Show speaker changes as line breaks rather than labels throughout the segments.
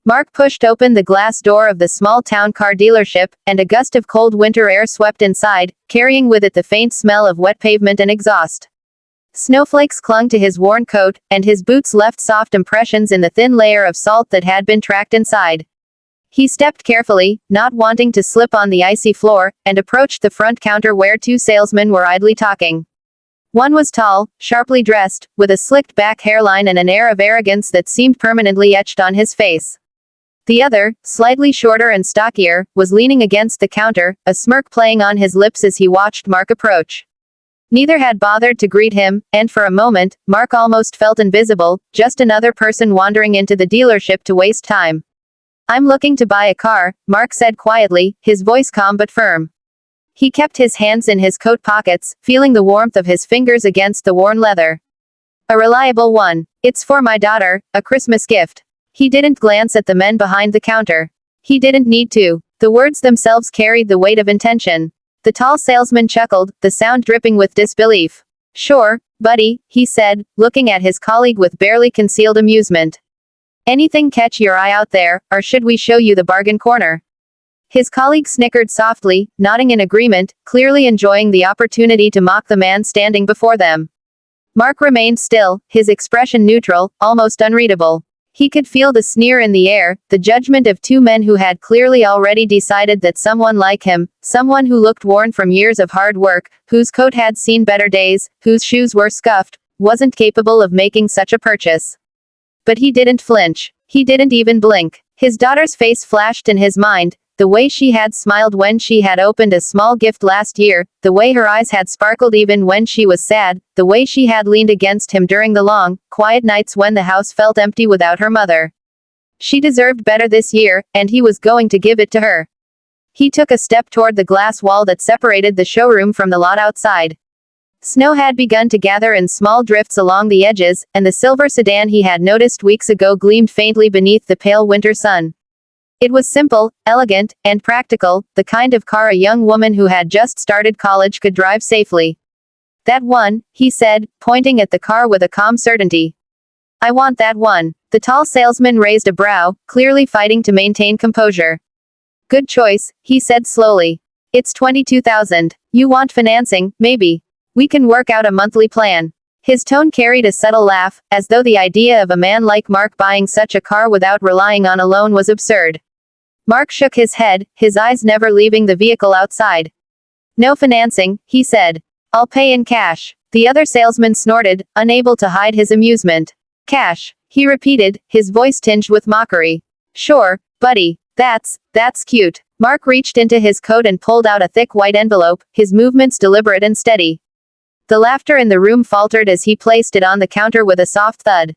Mark pushed open the glass door of the small-town car dealership, and a gust of cold winter air swept inside, carrying with it the faint smell of wet pavement and exhaust. Snowflakes clung to his worn coat, and his boots left soft impressions in the thin layer of salt that had been tracked inside. He stepped carefully, not wanting to slip on the icy floor, and approached the front counter where two salesmen were idly talking. One was tall, sharply dressed, with a slicked-back hairline and an air of arrogance that seemed permanently etched on his face. The other, slightly shorter and stockier, was leaning against the counter, a smirk playing on his lips as he watched Mark approach. Neither had bothered to greet him, and for a moment, Mark almost felt invisible, just another person wandering into the dealership to waste time. "I'm looking to buy a car," Mark said quietly, his voice calm but firm. He kept his hands in his coat pockets, feeling the warmth of his fingers against the worn leather. "A reliable one. It's for my daughter, a Christmas gift." He didn't glance at the men behind the counter. He didn't need to. The words themselves carried the weight of intention. The tall salesman chuckled, the sound dripping with disbelief. "Sure, buddy," he said, looking at his colleague with barely concealed amusement. "Anything catch your eye out there, or should we show you the bargain corner?" His colleague snickered softly, nodding in agreement, clearly enjoying the opportunity to mock the man standing before them. Mark remained still, his expression neutral, almost unreadable. He could feel the sneer in the air, the judgment of two men who had clearly already decided that someone like him, someone who looked worn from years of hard work, whose coat had seen better days, whose shoes were scuffed, wasn't capable of making such a purchase. But he didn't flinch. He didn't even blink. His daughter's face flashed in his mind, the way she had smiled when she had opened a small gift last year, the way her eyes had sparkled even when she was sad, the way she had leaned against him during the long, quiet nights when the house felt empty without her mother. She deserved better this year, and he was going to give it to her. He took a step toward the glass wall that separated the showroom from the lot outside. Snow had begun to gather in small drifts along the edges, and the silver sedan he had noticed weeks ago gleamed faintly beneath the pale winter sun. It was simple, elegant, and practical, the kind of car a young woman who had just started college could drive safely. "That one," he said, pointing at the car with a calm certainty. "I want that one." The tall salesman raised a brow, clearly fighting to maintain composure. "Good choice," he said slowly. "It's $22,000. You want financing, maybe? We can work out a monthly plan." His tone carried a subtle laugh, as though the idea of a man like Mark buying such a car without relying on a loan was absurd. Mark shook his head, his eyes never leaving the vehicle outside. "No financing," he said. "I'll pay in cash." The other salesman snorted, unable to hide his amusement. "Cash," he repeated, his voice tinged with mockery. "Sure, buddy. That's cute." Mark reached into his coat and pulled out a thick white envelope, his movements deliberate and steady. The laughter in the room faltered as he placed it on the counter with a soft thud.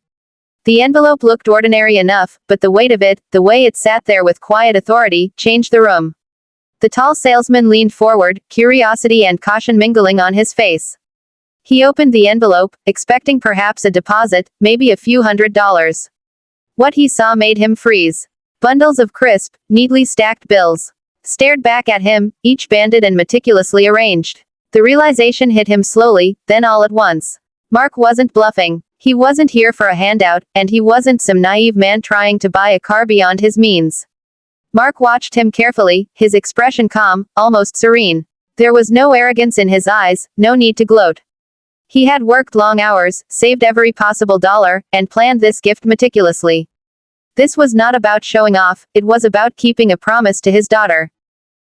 The envelope looked ordinary enough, but the weight of it, the way it sat there with quiet authority, changed the room. The tall salesman leaned forward, curiosity and caution mingling on his face. He opened the envelope, expecting perhaps a deposit, maybe a few $100s. What he saw made him freeze. Bundles of crisp, neatly stacked bills stared back at him, each banded and meticulously arranged. The realization hit him slowly, then all at once. Mark wasn't bluffing. He wasn't here for a handout, and he wasn't some naive man trying to buy a car beyond his means. Mark watched him carefully, his expression calm, almost serene. There was no arrogance in his eyes, no need to gloat. He had worked long hours, saved every possible dollar, and planned this gift meticulously. This was not about showing off, it was about keeping a promise to his daughter.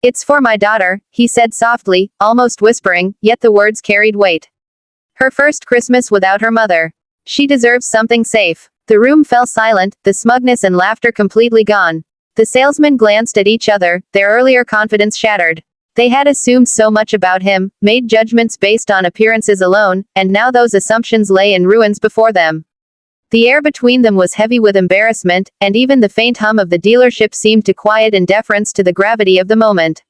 "It's for my daughter," he said softly, almost whispering, yet the words carried weight. "Her first Christmas without her mother. She deserves something safe." The room fell silent, the smugness and laughter completely gone. The salesmen glanced at each other, their earlier confidence shattered. They had assumed so much about him, made judgments based on appearances alone, and now those assumptions lay in ruins before them. The air between them was heavy with embarrassment, and even the faint hum of the dealership seemed to quiet in deference to the gravity of the moment.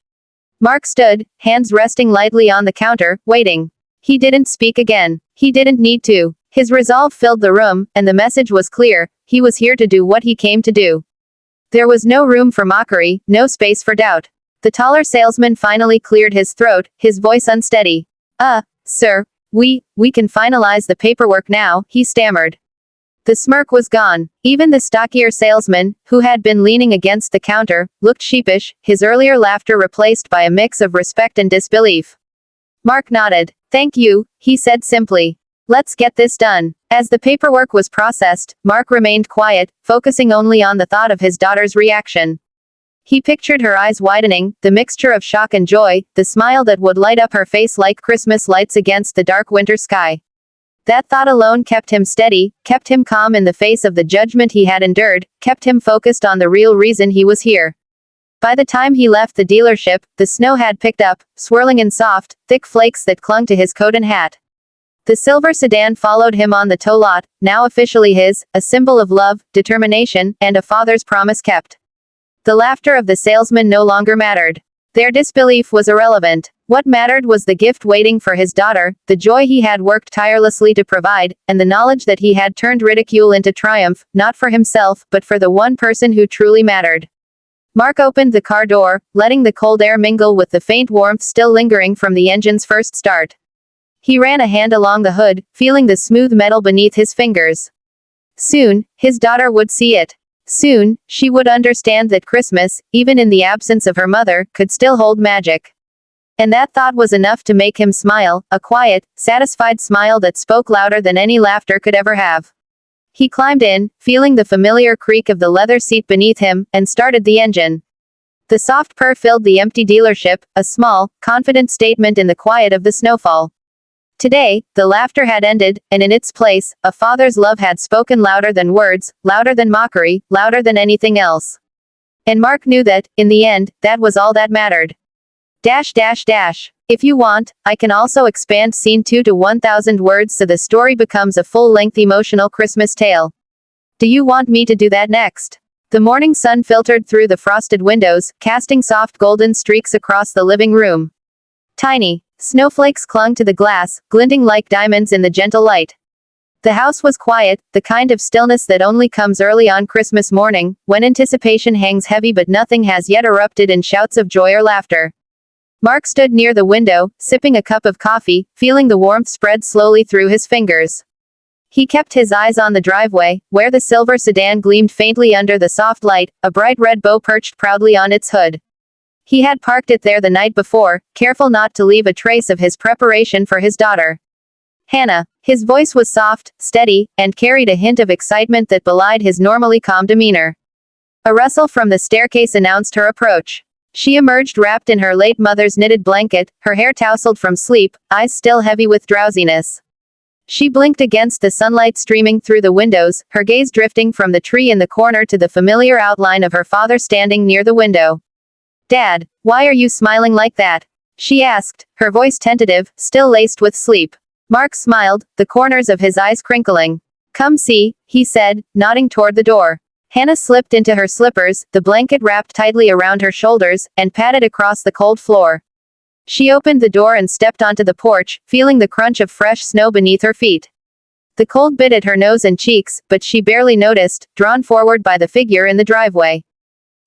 Mark stood, hands resting lightly on the counter, waiting. He didn't speak again. He didn't need to. His resolve filled the room, and the message was clear: he was here to do what he came to do. There was no room for mockery, no space for doubt. The taller salesman finally cleared his throat, his voice unsteady. Sir, we can finalize the paperwork now," he stammered. The smirk was gone. Even the stockier salesman, who had been leaning against the counter, looked sheepish, his earlier laughter replaced by a mix of respect and disbelief. Mark nodded. "Thank you," he said simply. "Let's get this done." As the paperwork was processed, Mark remained quiet, focusing only on the thought of his daughter's reaction. He pictured her eyes widening, the mixture of shock and joy, the smile that would light up her face like Christmas lights against the dark winter sky. That thought alone kept him steady, kept him calm in the face of the judgment he had endured, kept him focused on the real reason he was here. By the time he left the dealership, the snow had picked up, swirling in soft, thick flakes that clung to his coat and hat. The silver sedan followed him on the tow lot, now officially his, a symbol of love, determination, and a father's promise kept. The laughter of the salesman no longer mattered. Their disbelief was irrelevant. What mattered was the gift waiting for his daughter, the joy he had worked tirelessly to provide, and the knowledge that he had turned ridicule into triumph, not for himself, but for the one person who truly mattered. Mark opened the car door, letting the cold air mingle with the faint warmth still lingering from the engine's first start. He ran a hand along the hood, feeling the smooth metal beneath his fingers. Soon, his daughter would see it. Soon, she would understand that Christmas, even in the absence of her mother, could still hold magic. And that thought was enough to make him smile, a quiet, satisfied smile that spoke louder than any laughter could ever have. He climbed in, feeling the familiar creak of the leather seat beneath him, and started the engine. The soft purr filled the empty dealership, a small, confident statement in the quiet of the snowfall. Today, the laughter had ended, and in its place, a father's love had spoken louder than words, louder than mockery, louder than anything else. And Mark knew that, in the end, that was all that mattered. If you want, I can also expand scene 2 to 1,000 words so the story becomes a full-length emotional Christmas tale. Do you want me to do that next? The morning sun filtered through the frosted windows, casting soft golden streaks across the living room. Tiny snowflakes clung to the glass, glinting like diamonds in the gentle light. The house was quiet, the kind of stillness that only comes early on Christmas morning, when anticipation hangs heavy but nothing has yet erupted in shouts of joy or laughter. Mark stood near the window, sipping a cup of coffee, feeling the warmth spread slowly through his fingers. He kept his eyes on the driveway, where the silver sedan gleamed faintly under the soft light, a bright red bow perched proudly on its hood. He had parked it there the night before, careful not to leave a trace of his preparation for his daughter. Hannah. His voice was soft, steady, and carried a hint of excitement that belied his normally calm demeanor. A rustle from the staircase announced her approach. She emerged wrapped in her late mother's knitted blanket, her hair tousled from sleep, eyes still heavy with drowsiness. She blinked against the sunlight streaming through the windows, her gaze drifting from the tree in the corner to the familiar outline of her father standing near the window. "Dad, why are you smiling like that?" she asked, her voice tentative, still laced with sleep. Mark smiled, the corners of his eyes crinkling. "Come see," he said, nodding toward the door. Hannah slipped into her slippers, the blanket wrapped tightly around her shoulders, and padded across the cold floor. She opened the door and stepped onto the porch, feeling the crunch of fresh snow beneath her feet. The cold bit at her nose and cheeks, but she barely noticed, drawn forward by the figure in the driveway.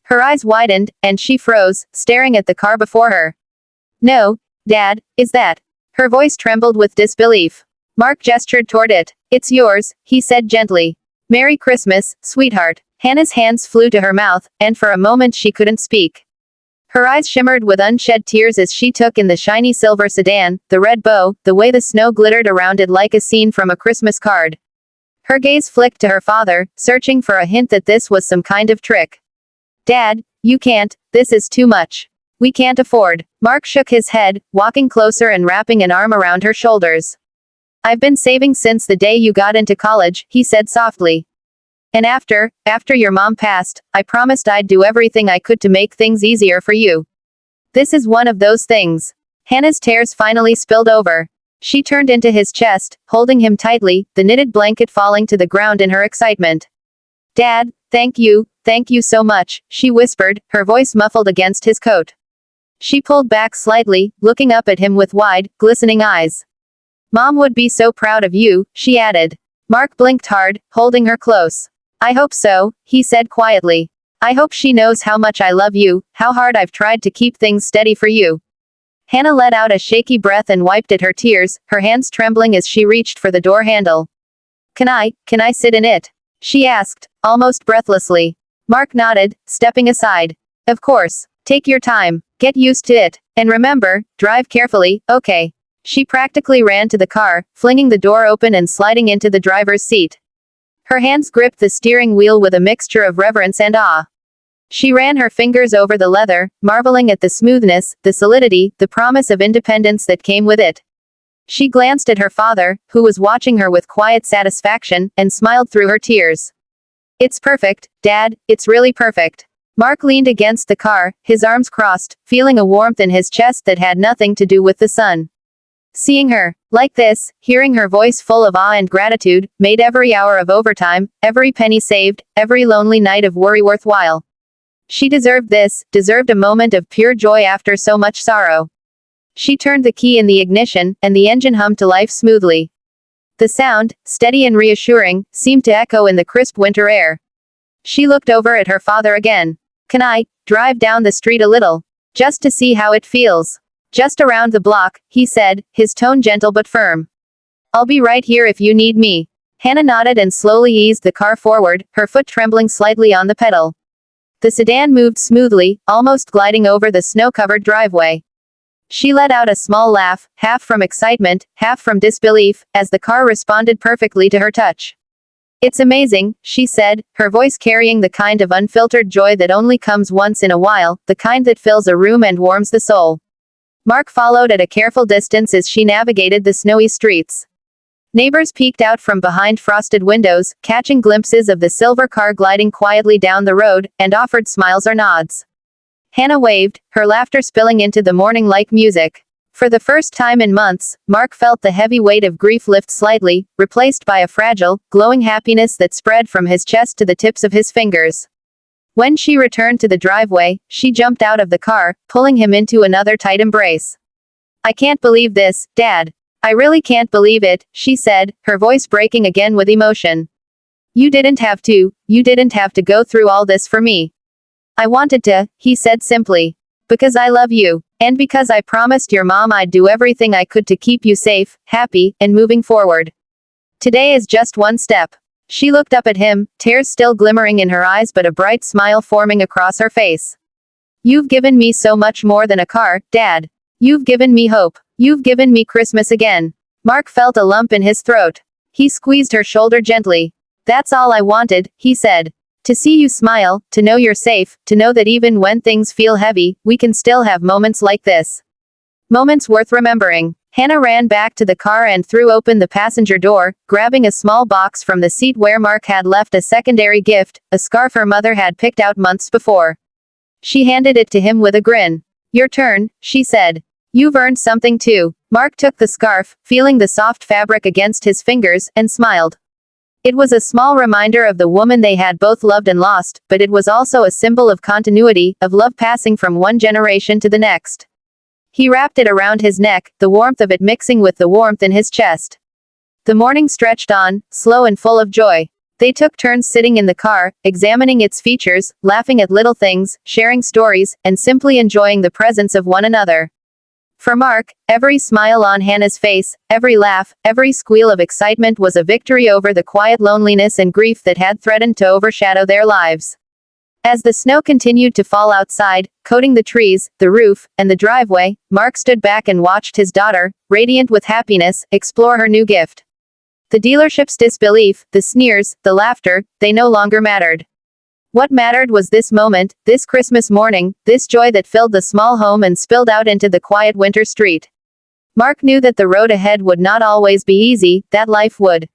Her eyes widened, and she froze, staring at the car before her. "No, Dad, is that?" Her voice trembled with disbelief. Mark gestured toward it. "It's yours," he said gently. "Merry Christmas, sweetheart." Hannah's hands flew to her mouth, and for a moment she couldn't speak. Her eyes shimmered with unshed tears as she took in the shiny silver sedan, the red bow, the way the snow glittered around it like a scene from a Christmas card. Her gaze flicked to her father, searching for a hint that this was some kind of trick. "Dad, you can't, this is too much. We can't afford." Mark shook his head, walking closer and wrapping an arm around her shoulders. "I've been saving since the day you got into college," he said softly. "And after your mom passed, I promised I'd do everything I could to make things easier for you. This is one of those things." Hannah's tears finally spilled over. She turned into his chest, holding him tightly, the knitted blanket falling to the ground in her excitement. "Dad, thank you so much," she whispered, her voice muffled against his coat. She pulled back slightly, looking up at him with wide, glistening eyes. "Mom would be so proud of you," she added. Mark blinked hard, holding her close. "I hope so," he said quietly. "I hope she knows how much I love you, how hard I've tried to keep things steady for you." Hannah let out a shaky breath and wiped at her tears, her hands trembling as she reached for the door handle. Can I sit in it?" she asked, almost breathlessly. Mark nodded, stepping aside. Of course. Take your time. Get used to it. And remember, drive carefully, okay? She practically ran to the car, flinging the door open and sliding into the driver's seat. Her hands gripped the steering wheel with a mixture of reverence and awe. She ran her fingers over the leather, marveling at the smoothness, the solidity, the promise of independence that came with it. She glanced at her father, who was watching her with quiet satisfaction, and smiled through her tears. It's perfect, Dad, it's really perfect. Mark leaned against the car, his arms crossed, feeling a warmth in his chest that had nothing to do with the sun. Seeing her, like this, hearing her voice full of awe and gratitude, made every hour of overtime, every penny saved, every lonely night of worry worthwhile. She deserved this, deserved a moment of pure joy after so much sorrow. She turned the key in the ignition, and the engine hummed to life smoothly. The sound, steady and reassuring, seemed to echo in the crisp winter air. She looked over at her father again. Can I drive down the street a little? Just to see how it feels. Just around the block, he said, his tone gentle but firm. I'll be right here if you need me. Hannah nodded and slowly eased the car forward, her foot trembling slightly on the pedal. The sedan moved smoothly, almost gliding over the snow-covered driveway. She let out a small laugh, half from excitement, half from disbelief, as the car responded perfectly to her touch. It's amazing, she said, her voice carrying the kind of unfiltered joy that only comes once in a while, the kind that fills a room and warms the soul. Mark followed at a careful distance as she navigated the snowy streets. Neighbors peeked out from behind frosted windows, catching glimpses of the silver car gliding quietly down the road, and offered smiles or nods. Hannah waved, her laughter spilling into the morning like music. For the first time in months, Mark felt the heavy weight of grief lift slightly, replaced by a fragile, glowing happiness that spread from his chest to the tips of his fingers. When she returned to the driveway, she jumped out of the car, pulling him into another tight embrace. I can't believe this, Dad. I really can't believe it, she said, her voice breaking again with emotion. You didn't have to go through all this for me. I wanted to, he said simply. Because I love you. And because I promised your mom I'd do everything I could to keep you safe, happy, and moving forward. Today is just one step. She looked up at him, tears still glimmering in her eyes but a bright smile forming across her face. You've given me so much more than a car, Dad. You've given me hope. You've given me Christmas again. Mark felt a lump in his throat. He squeezed her shoulder gently. That's all I wanted, he said. To see you smile, to know you're safe, to know that even when things feel heavy, we can still have moments like this. Moments worth remembering. Hannah ran back to the car and threw open the passenger door, grabbing a small box from the seat where Mark had left a secondary gift, a scarf her mother had picked out months before. She handed it to him with a grin. Your turn, she said. You've earned something too. Mark took the scarf, feeling the soft fabric against his fingers, and smiled. It was a small reminder of the woman they had both loved and lost, but it was also a symbol of continuity, of love passing from one generation to the next. He wrapped it around his neck, the warmth of it mixing with the warmth in his chest. The morning stretched on, slow and full of joy. They took turns sitting in the car, examining its features, laughing at little things, sharing stories, and simply enjoying the presence of one another. For Mark, every smile on Hannah's face, every laugh, every squeal of excitement was a victory over the quiet loneliness and grief that had threatened to overshadow their lives. As the snow continued to fall outside, coating the trees, the roof, and the driveway, Mark stood back and watched his daughter, radiant with happiness, explore her new gift. The dealership's disbelief, the sneers, the laughter, they no longer mattered. What mattered was this moment, this Christmas morning, this joy that filled the small home and spilled out into the quiet winter street. Mark knew that the road ahead would not always be easy, that life would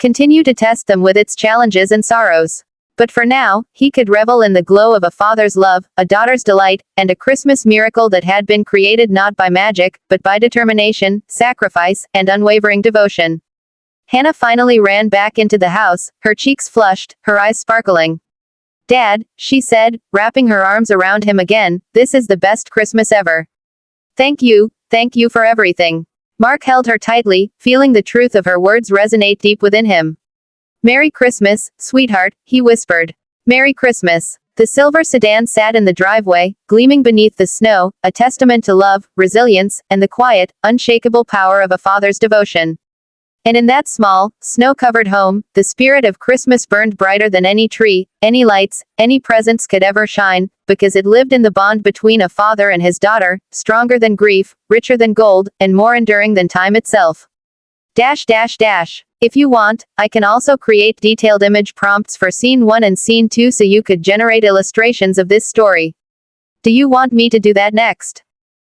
continue to test them with its challenges and sorrows. But for now, he could revel in the glow of a father's love, a daughter's delight, and a Christmas miracle that had been created not by magic, but by determination, sacrifice, and unwavering devotion. Hannah finally ran back into the house, her cheeks flushed, her eyes sparkling. Dad, she said, wrapping her arms around him again, this is the best Christmas ever. Thank you for everything. Mark held her tightly, feeling the truth of her words resonate deep within him. Merry Christmas, sweetheart, he whispered. Merry Christmas. The silver sedan sat in the driveway, gleaming beneath the snow, a testament to love, resilience, and the quiet, unshakable power of a father's devotion. And in that small, snow-covered home, the spirit of Christmas burned brighter than any tree, any lights, any presents could ever shine, because it lived in the bond between a father and his daughter, stronger than grief, richer than gold, and more enduring than time itself. Dash dash dash. If you want, I can also create detailed image prompts for Scene 1 and Scene 2 so you could generate illustrations of this story. Do you want me to do that next?